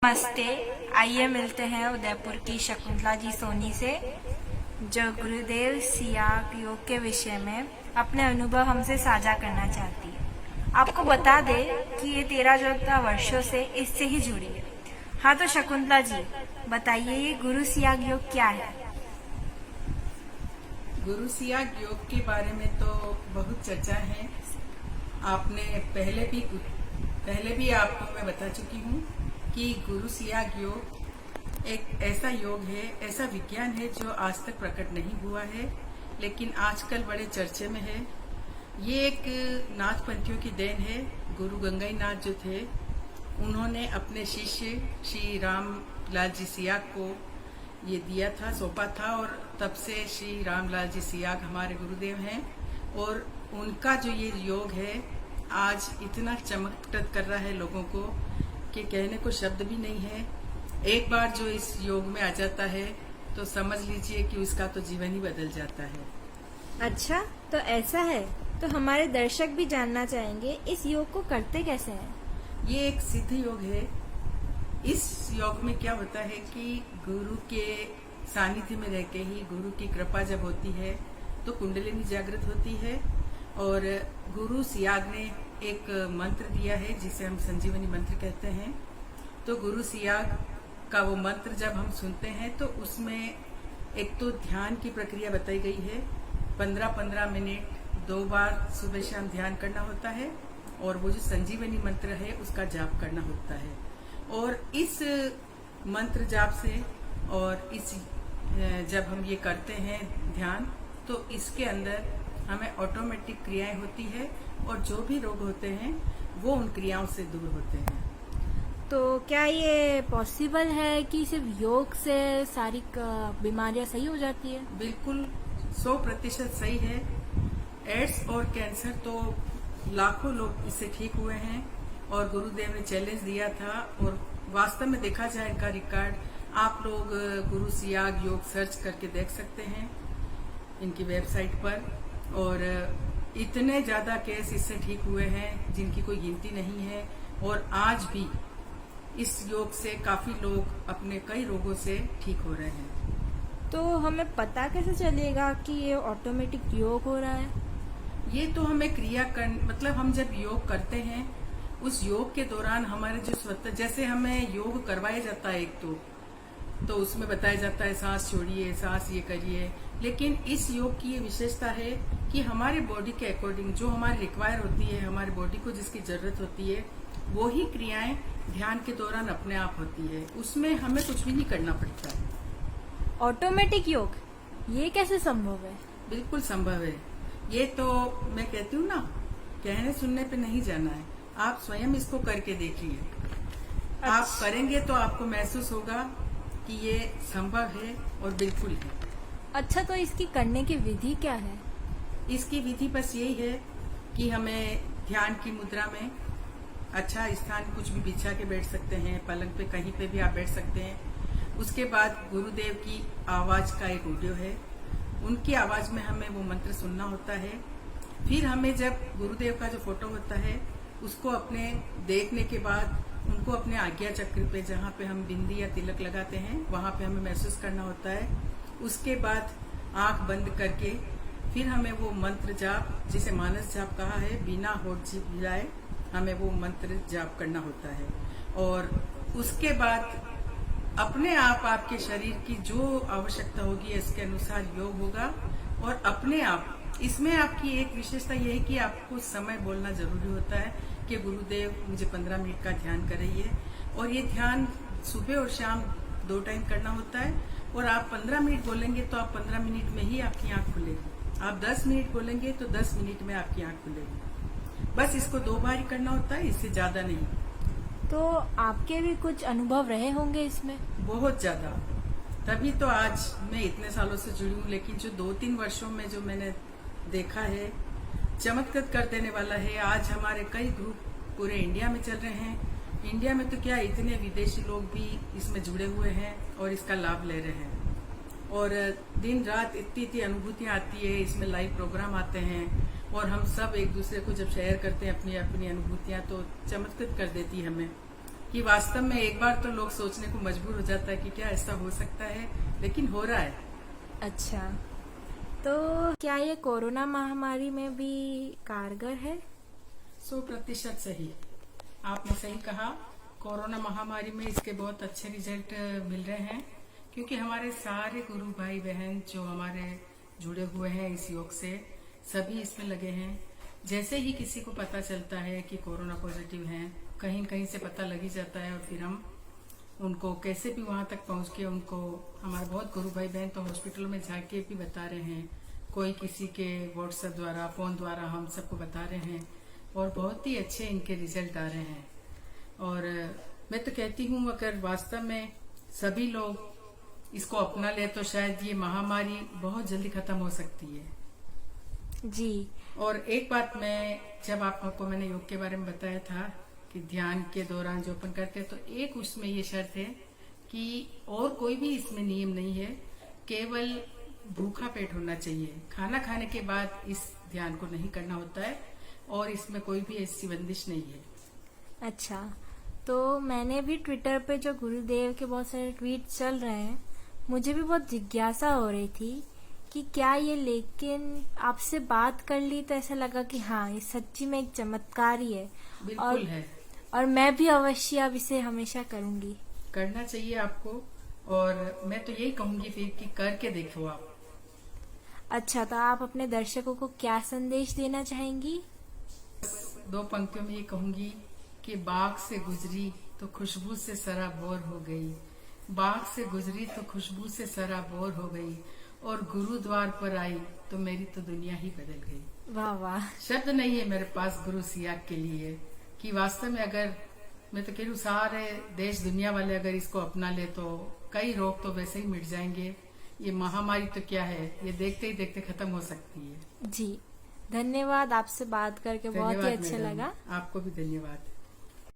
नमस्ते। आइए मिलते हैं उदयपुर की शकुंतला जी सोनी से, जो गुरुदेव सियाग योग के विषय में अपने अनुभव हमसे साझा करना चाहती है। आपको बता दे कि ये 13-14 वर्षों से इससे ही जुड़ी है। हाँ तो शकुंतला जी बताइए, ये गुरु सियाग योग क्या है? गुरु सियाग योग के बारे में तो बहुत चर्चा है। आपने पहले भी आपको मैं बता चुकी हूँ कि गुरु सियाग योग एक ऐसा योग है, ऐसा विज्ञान है जो आज तक प्रकट नहीं हुआ है, लेकिन आजकल बड़े चर्चे में है। ये एक नाथपंथियों की देन है। गुरु गंगाई नाथ जो थे, उन्होंने अपने शिष्य श्री राम लाल जी सियाग को ये दिया था, सौंपा था, और तब से श्री रामलाल जी सियाग हमारे गुरुदेव हैं। और उनका जो ये योग है आज इतना चमत्कृत कर रहा है लोगों को कि कहने को शब्द भी नहीं है। एक बार जो इस योग में आ जाता है तो समझ लीजिए कि उसका तो जीवन ही बदल जाता है। अच्छा, तो ऐसा है तो हमारे दर्शक भी जानना चाहेंगे इस योग को करते कैसे हैं? ये एक सिद्ध योग है। इस योग में क्या होता है कि गुरु के सानिध्य में रह के ही, गुरु की कृपा जब होती है तो कुंडलिनी जागृत होती है। और गुरु सियाग ने एक मंत्र दिया है जिसे हम संजीवनी मंत्र कहते हैं। तो गुरु सियाग का वो मंत्र जब हम सुनते हैं तो उसमें एक तो ध्यान की प्रक्रिया बताई गई है। 15-15 मिनट 2 बार सुबह शाम ध्यान करना होता है, और वो जो संजीवनी मंत्र है उसका जाप करना होता है। और इस मंत्र जाप से और जब हम ये करते हैं ध्यान, तो इसके अंदर हमें ऑटोमेटिक क्रियाएं होती है, और जो भी रोग होते हैं वो उन क्रियाओं से दूर होते हैं। तो क्या ये पॉसिबल है कि सिर्फ योग से सारी बीमारियां सही हो जाती है? बिल्कुल 100% सही है। एड्स और कैंसर तो लाखों लोग इससे ठीक हुए हैं, और गुरुदेव ने चैलेंज दिया था। और वास्तव में देखा जाए इनका रिकॉर्ड, आप लोग गुरु सियाग योग सर्च करके देख सकते हैं इनकी वेबसाइट पर। और इतने ज्यादा केस इससे ठीक हुए हैं जिनकी कोई गिनती नहीं है। और आज भी इस योग से काफी लोग अपने कई रोगों से ठीक हो रहे हैं। तो हमें पता कैसे चलेगा कि ये ऑटोमेटिक योग हो रहा है? ये तो हमें मतलब हम जब योग करते हैं उस योग के दौरान हमारे जो स्वतः, जैसे हमें योग करवाया जाता है एक तो उसमें बताया जाता है सांस छोड़िए, सांस ये करिए। लेकिन इस योग की ये विशेषता है कि हमारे बॉडी के अकॉर्डिंग जो हमारी रिक्वायर होती है, हमारी बॉडी को जिसकी जरूरत होती है, वो ही क्रियाएं ध्यान के दौरान अपने आप होती है। उसमें हमें कुछ भी नहीं करना पड़ता है। ऑटोमेटिक योग ये कैसे संभव है? बिल्कुल संभव है। ये तो मैं कहती हूँ ना, कहने सुनने पे नहीं जाना है, आप स्वयं इसको करके देखिए। आप करेंगे तो आपको महसूस होगा कि ये संभव है और बिल्कुल है। अच्छा, तो इसकी करने की विधि क्या है? इसकी विधि बस यही है कि हमें ध्यान की मुद्रा में अच्छा स्थान कुछ भी बिछा के बैठ सकते हैं, पलंग पे कहीं पे भी आप बैठ सकते हैं। उसके बाद गुरुदेव की आवाज का एक ऑडियो है, उनकी आवाज में हमें वो मंत्र सुनना होता है। फिर हमें जब गुरुदेव का जो फोटो होता है उसको अपने देखने के बाद उनको अपने आज्ञा चक्र पे, जहाँ पे हम बिंदी या तिलक लगाते हैं, वहां पे हमें महसूस करना होता है। उसके बाद आंख बंद करके फिर हमें वो मंत्र जाप, जिसे मानस जाप कहा है, बिना होठ जीभ हिलाए हमें वो मंत्र जाप करना होता है। और उसके बाद अपने आप आपके शरीर की जो आवश्यकता होगी इसके अनुसार योग होगा। और अपने आप इसमें आपकी एक विशेषता यह है कि आपको समय बोलना जरूरी होता है कि गुरुदेव मुझे 15 मिनट का ध्यान कराइए। और ये ध्यान सुबह और शाम 2 टाइम करना होता है। और आप 15 मिनट बोलेंगे तो आप 15 मिनट में ही आपकी आंख खुलेगी। आप 10 मिनट बोलेंगे तो 10 मिनट में आपकी आंख खुलेगी। बस इसको 2 बार ही करना होता है, इससे ज्यादा नहीं। तो आपके भी कुछ अनुभव रहे होंगे इसमें? बहुत ज्यादा, तभी तो आज मैं इतने सालों से जुड़ी हूँ। लेकिन जो 2-3 वर्षों में जो मैंने देखा है, चमत्कृत कर देने वाला है। आज हमारे कई ग्रुप पूरे इंडिया में चल रहे हैं। इंडिया में तो क्या, इतने विदेशी लोग भी इसमें जुड़े हुए हैं और इसका लाभ ले रहे हैं। और दिन रात इतनी अनुभूतियां आती है, इसमें लाइव प्रोग्राम आते हैं, और हम सब एक दूसरे को जब शेयर करते हैं अपनी अपनी अनुभूतियां, तो चमत्कृत कर देती है हमें कि वास्तव में एक बार तो लोग सोचने को मजबूर हो जाता है कि क्या ऐसा हो सकता है, लेकिन हो रहा है। अच्छा, तो क्या ये कोरोना महामारी में भी कारगर है? 100% सही। आपने सही कहा। कोरोना महामारी में इसके बहुत अच्छे रिजल्ट मिल रहे हैं, क्योंकि हमारे सारे गुरु भाई बहन जो हमारे जुड़े हुए हैं इस योग से, सभी इसमें लगे हैं। जैसे ही किसी को पता चलता है कि कोरोना पॉजिटिव हैं, कहीं कहीं से पता लग ही जाता है, और फिर हम उनको कैसे भी वहां तक पहुंच के उनको, हमारे बहुत गुरु भाई बहन तो हॉस्पिटलों में जाके भी बता रहे हैं, कोई किसी के व्हाट्सएप द्वारा, फोन द्वारा हम सबको बता रहे हैं, और बहुत ही अच्छे इनके रिजल्ट आ रहे हैं। और मैं तो कहती हूँ अगर वास्तव में सभी लोग इसको अपना ले तो शायद ये महामारी बहुत जल्दी खत्म हो सकती है। जी। और एक बात, मैं जब आपको मैंने योग के बारे में बताया था कि ध्यान के दौरान जो अपन करते हैं, तो एक उसमें ये शर्त है कि और कोई भी इसमें नियम नहीं है, केवल भूखा पेट होना चाहिए। खाना खाने के बाद इस ध्यान को नहीं करना होता है, और इसमें कोई भी ऐसी बंदिश नहीं है। अच्छा, तो मैंने भी ट्विटर पे जो गुरुदेव के बहुत सारे ट्वीट चल रहे हैं, मुझे भी बहुत जिज्ञासा हो रही थी कि क्या ये, लेकिन आपसे बात कर ली तो ऐसा लगा कि हाँ, ये सच्ची में एक चमत्कार ही है। बिल्कुल है। और मैं भी अवश्य अब इसे हमेशा करूंगी। करना चाहिए आपको, और मैं तो यही कहूंगी फिर कि करके देखो आप। अच्छा, तो आप अपने दर्शकों को क्या संदेश देना चाहेंगी? 2 पंक्तियों में ये कहूंगी कि बाग से गुजरी तो खुशबू से सराबोर हो गई, बाग से गुजरी तो खुशबू से सराबोर हो गई, और गुरुद्वार पर आई तो मेरी तो दुनिया ही बदल गई। वाह वाह। शब्द नहीं है मेरे पास गुरु सियाग के लिए, कि वास्तव में अगर मैं तो कह रही हूँ सारे देश दुनिया वाले अगर इसको अपना ले तो कई रोग तो वैसे ही मिट जाएंगे। ये महामारी तो क्या है, ये देखते ही देखते खत्म हो सकती है। जी, धन्यवाद। आपसे बात करके बहुत ही धन्यवाद अच्छा मैडम। लगा। आपको भी धन्यवाद।